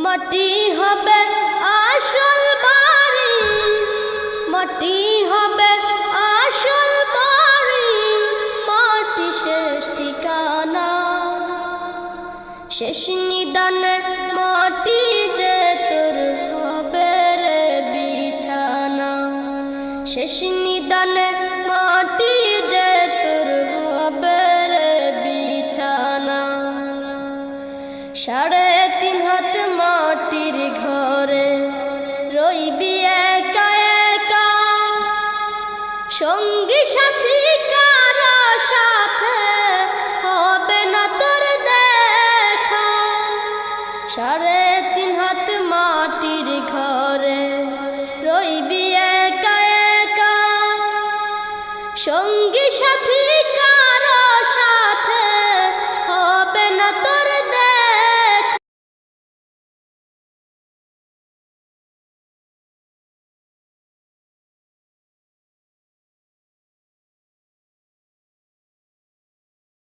মাটি হবে আসল বাড়ি, মাটি হবে আসল বাড়ি, মাটি শেষ ঠিকানা। শেষ নিদানে মাটি যে তোর হবে রে বিছানা, শেষ নিদানে মাটি যে তোর হবে রে বিছানা। 3.5 হাত মাটির ঘরে রইবি একা একা, সঙ্গী সাথী কারো সাথে হবে না তোর দেখা। 3.5 হাত মাটির ঘরে রইবি একা একা, সঙ্গী সাথী